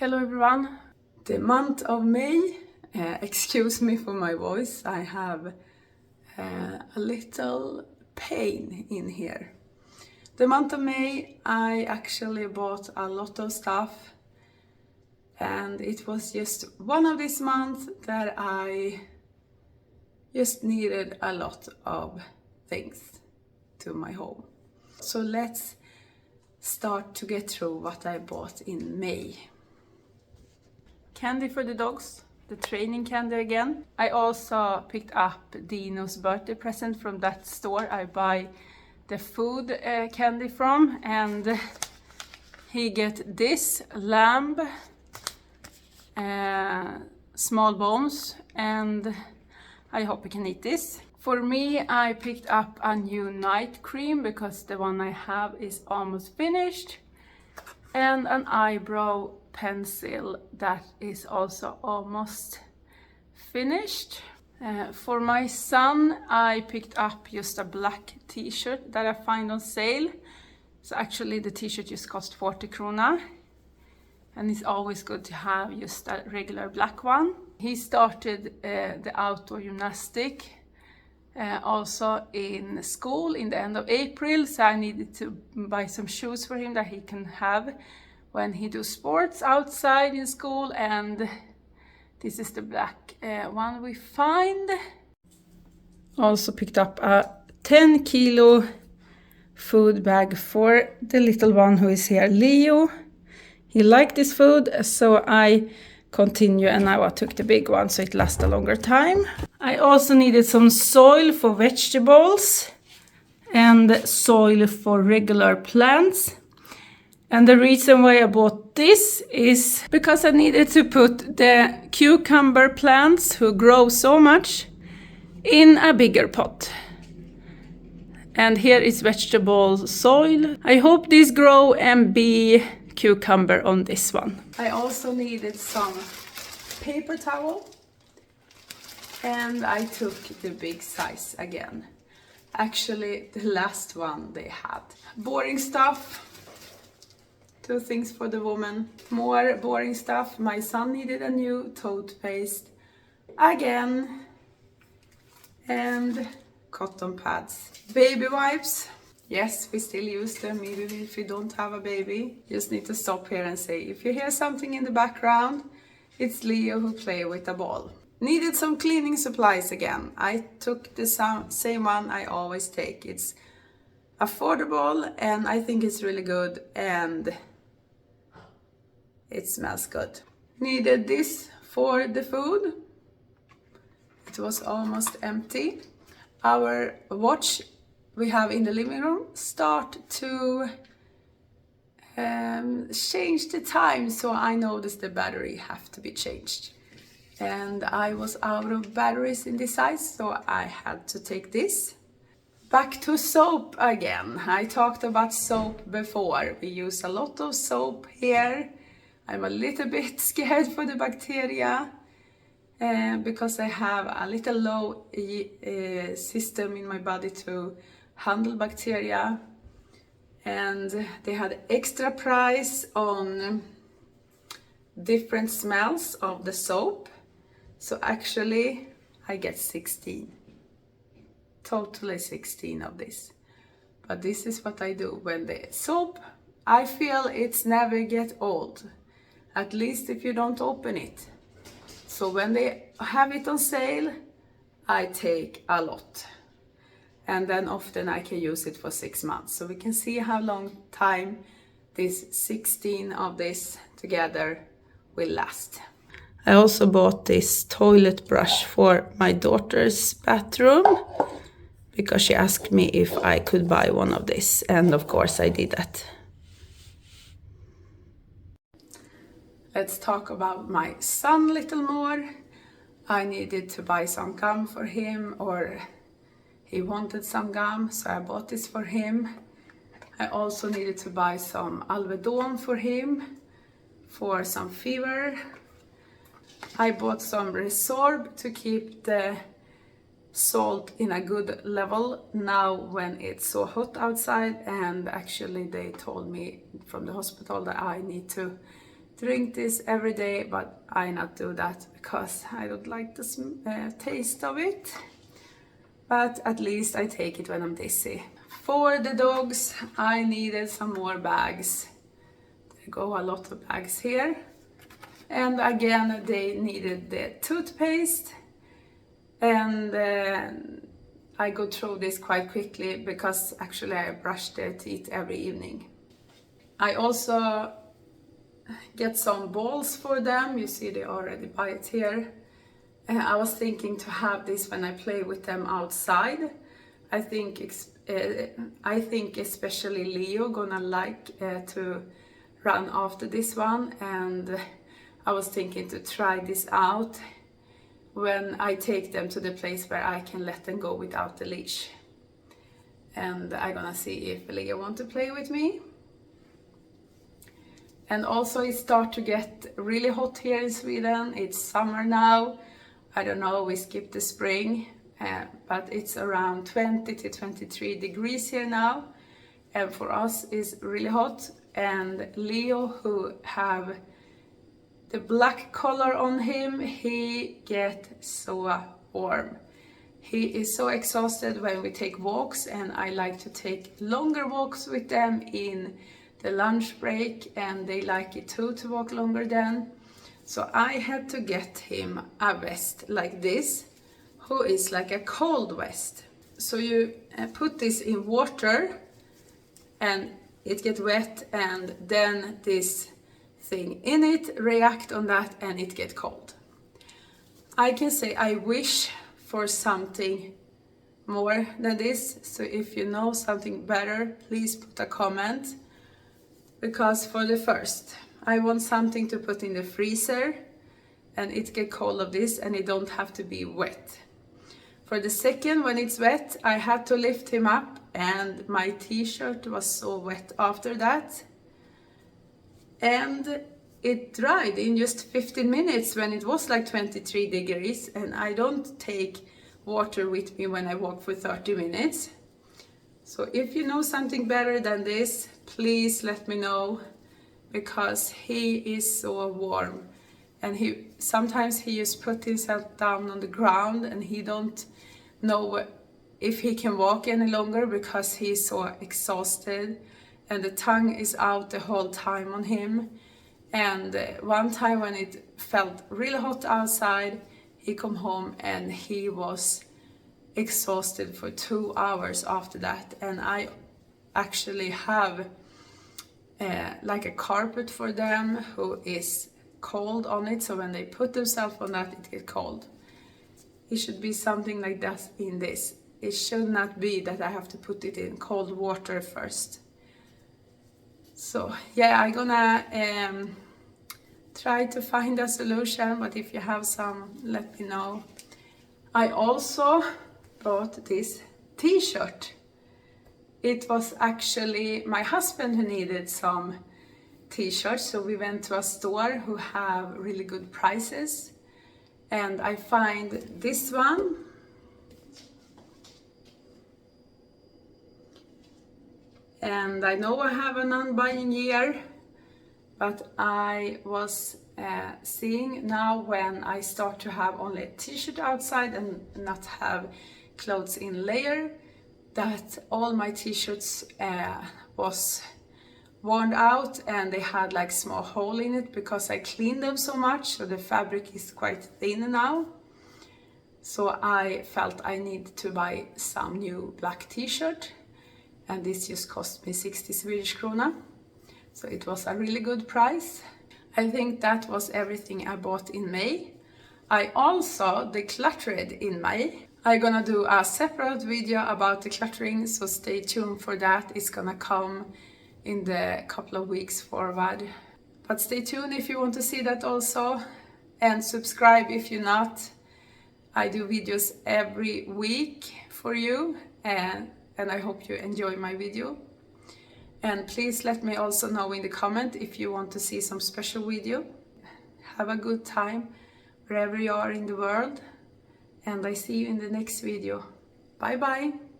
Hello everyone. The month of May, excuse me for my voice, I have a little pain in here. The month of May I actually bought a lot of stuff, and it was just one of these months that I just needed a lot of things to my home. So let's start to get through what I bought in May. Candy for the dogs, the training candy again. I also picked up Dino's birthday present from that store I buy the food candy from, and he get this lamb, small bones, and I hope he can eat this. For me, I picked up a new night cream because the one I have is almost finished, and an eyebrow pencil that is also almost finished. For my son, I picked up just a black t-shirt that I find on sale. So actually the t-shirt just cost 40 krona. And it's always good to have just a regular black one. He started the outdoor gymnastic also in school in the end of April. So I needed to buy some shoes for him that he can have when he do sports outside in school, and this is the black one we find. Also picked up a 10 kilo food bag for the little one who is here, Leo. He liked this food, so I continue, and now I took the big one so it lasts a longer time. I also needed some soil for vegetables and soil for regular plants. And the reason why I bought this is because I needed to put the cucumber plants who grow so much in a bigger pot. And here is vegetable soil. I hope this grow and be cucumber on this one. I also needed some paper towel, and I took the big size again. Actually, the last one they had. Boring stuff. 2 things for the woman. More boring stuff. My son needed a new toothpaste again, and cotton pads. Baby wipes. Yes, we still use them even if we don't have a baby. Just need to stop here and say, if you hear something in the background, it's Leo who play with a ball. Needed some cleaning supplies again. I took the same one I always take. It's affordable and I think it's really good, and it smells good. Needed this for the food. It was almost empty. Our watch we have in the living room start to change the time, so I noticed the battery have to be changed. And I was out of batteries in this size, so I had to take this. Back to soap again. I talked about soap before. We use a lot of soap here. I'm a little bit scared for the bacteria because I have a little low system in my body to handle bacteria. And they had extra price on different smells of the soap. So actually I get 16. Totally 16 of this. But this is what I do when the soap, I feel it's never get old. At least if you don't open it. So when they have it on sale, I take a lot. And then often I can use it for 6 months. So we can see how long time this 16 of this together will last. I also bought this toilet brush for my daughter's bathroom because she asked me if I could buy one of this, and of course I did that. Let's talk about my son a little more. I needed to buy some gum for him, or he wanted some gum, so I bought this for him. I also needed to buy some Alvedon for him for some fever. I bought some Resorb to keep the salt in a good level now when it's so hot outside, and actually they told me from the hospital that I need to drink this every day, but I not do that because I don't like the taste of it. But at least I take it when I'm dizzy. For the dogs, I needed some more bags. There go a lot of bags here. And again, they needed the toothpaste. And I go through this quite quickly because actually I brush their teeth every evening. I also get some balls for them. You see they already buy it here. I was thinking to have this when I play with them outside. I think especially Leo gonna like to run after this one, and I was thinking to try this out when I take them to the place where I can let them go without the leash. And I'm gonna see if Leo want to play with me. And also it starts to get really hot here in Sweden. It's summer now. I don't know, we skipped the spring, but it's around 20 to 23 degrees here now. And for us it's really hot. And Leo, who have the black color on him, he gets so warm. He is so exhausted when we take walks, and I like to take longer walks with them in the lunch break, and they like it too, to walk longer then. So I had to get him a vest like this, who is like a cold vest. So you put this in water and it gets wet, and then this thing in it react on that and it gets cold. I can say I wish for something more than this. So if you know something better, please put a comment. Because for the first, I want something to put in the freezer and it get cold of this and it don't have to be wet. For the second, when it's wet, I had to lift him up and my t-shirt was so wet after that. And it dried in just 15 minutes when it was like 23 degrees, and I don't take water with me when I walk for 30 minutes. So if you know something better than this, please let me know, because he is so warm. And sometimes he just put himself down on the ground and he don't know if he can walk any longer because he's so exhausted, and the tongue is out the whole time on him. And one time when it felt really hot outside, he come home and he was exhausted for 2 hours after that. And I actually have like a carpet for them who is cold on it, so when they put themselves on that, it gets cold. It should be something like that in this. It should not be that I have to put it in cold water first. So yeah, I'm gonna try to find a solution, but if you have some, let me know. I also bought this t-shirt. It was actually my husband who needed some t-shirts, so we went to a store who have really good prices, and I find this one. And I know I have a non-buying year, but I was seeing now when I start to have only a t-shirt outside and not have clothes in layer, that all my t-shirts was worn out and they had like small hole in it because I cleaned them so much, so the fabric is quite thin now. So I felt I need to buy some new black t-shirt, and this just cost me 60 Swedish krona. So it was a really good price. I think that was everything I bought in May. I also decluttered in May. I'm gonna do a separate video about decluttering, so stay tuned for that. It's gonna come in the couple of weeks forward. But stay tuned if you want to see that also, and subscribe if you're not. I do videos every week for you, and I hope you enjoy my video. And please let me also know in the comment if you want to see some special video. Have a good time wherever you are in the world, and I see you in the next video. Bye bye!